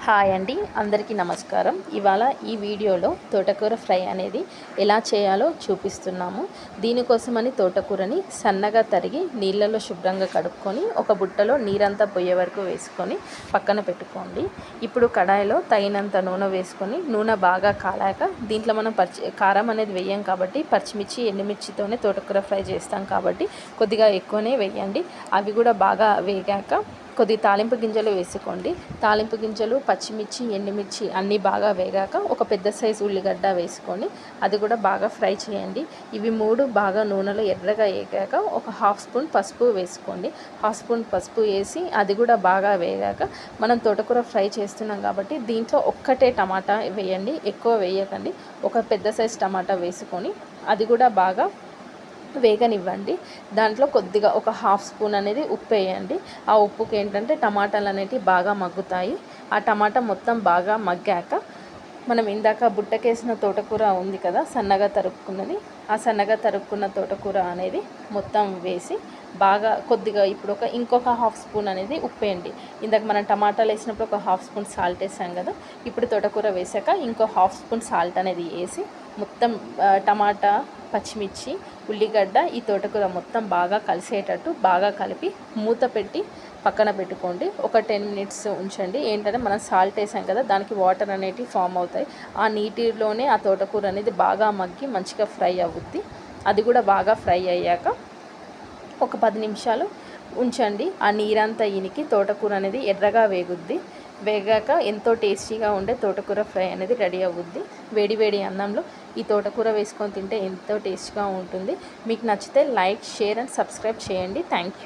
Hi అండి, అందరికీ నమస్కారం. ఇవాళ ఈ వీడియోలో తోటకూర ఫ్రై అనేది ఎలా చేయాలో చూపిస్తున్నాము. దీనికోసమని తోటకూరని సన్నగా తరిగి నీళ్ళలో శుభ్రంగా కడుక్కొని ఒక బుట్టలో నీరంతా పోయే వరకు వేసుకొని పక్కన పెట్టుకోండి. ఇప్పుడు కడాయిలో తగినంత నూనె వేసుకొని నూనె బాగా కాలాక దీంట్లో మనం కారం అనేది వేయం కాబట్టి పచ్చిమిర్చి ఎండుమిర్చితోనే తోటకూర ఫ్రై చేస్తాం కాబట్టి కొద్దిగా ఎక్కువనే వేయండి. అవి కూడా బాగా వేగాక కొద్ది తాలింపు గింజలు వేసుకోండి. తాలింపు గింజలు, పచ్చిమిర్చి, ఎండుమిర్చి అన్నీ బాగా వేగాక ఒక పెద్ద సైజు ఉల్లిగడ్డ వేసుకొని అది కూడా బాగా ఫ్రై చేయండి. ఇవి మూడు బాగా నూనెలో ఎర్రగా వేగాక ఒక హాఫ్ స్పూన్ పసుపు వేసుకోండి. హాఫ్ స్పూన్ పసుపు వేసి అది కూడా బాగా వేగాక మనం తోటకూర ఫ్రై చేస్తున్నాం కాబట్టి దీంట్లో ఒక్కటే టమాటా వేయండి, ఎక్కువ వేయకండి. ఒక పెద్ద సైజు టమాటా వేసుకొని అది కూడా బాగా వేగనివ్వండి. దాంట్లో కొద్దిగా ఒక హాఫ్ స్పూన్ అనేది ఉప్పు వేయండి. ఆ ఉప్పుకి ఏంటంటే టమాటాలు అనేటివి బాగా మగ్గుతాయి. ఆ టమాటా మొత్తం బాగా మగ్గాక మనం ఇందాక బుట్టకేసిన తోటకూర ఉంది కదా, సన్నగా తరుక్కున్నది, ఆ సన్నగా తరుక్కున్న తోటకూర అనేది మొత్తం వేసి బాగా కొద్దిగా ఇప్పుడు ఇంకొక హాఫ్ స్పూన్ అనేది ఉప్పు వేయండి. ఇందాక మనం టమాటాలు వేసినప్పుడు ఒక హాఫ్ స్పూన్ సాల్ట్ వేసాం కదా, ఇప్పుడు తోటకూర వేసాక ఇంకో హాఫ్ స్పూన్ సాల్ట్ అనేది వేసి మొత్తం టమాటా, పచ్చిమిర్చి, ఉల్లిగడ్డ, ఈ తోటకూర మొత్తం బాగా కలిసేటట్టు బాగా కలిపి మూత పెట్టి పక్కన పెట్టుకోండి. ఒక 10 మినిట్స్ ఉంచండి. ఏంటంటే మనం సాల్ట్ వేసాం కదా, దానికి వాటర్ అనేటివి ఫామ్ అవుతాయి. ఆ నీటిలోనే ఆ తోటకూర అనేది బాగా మగ్గి మంచిగా ఫ్రై అవుద్ది. అది కూడా బాగా ఫ్రై అయ్యాక ఒక 10 నిమిషాలు ఉంచండి. ఆ నీరంతా ఇనికి తోటకూర అనేది ఎర్రగా వేగుద్ది. వేగాక ఎంతో టేస్టీగా ఉండే తోటకూర ఫ్రై అనేది రెడీ అవుద్ది. వేడి వేడి అన్నంలో ఈ తోటకూర వేసుకొని తింటే ఎంతో టేస్ట్గా ఉంటుంది. మీకు నచ్చితే లైక్, షేర్ అండ్ సబ్స్క్రైబ్ చేయండి. Thank you.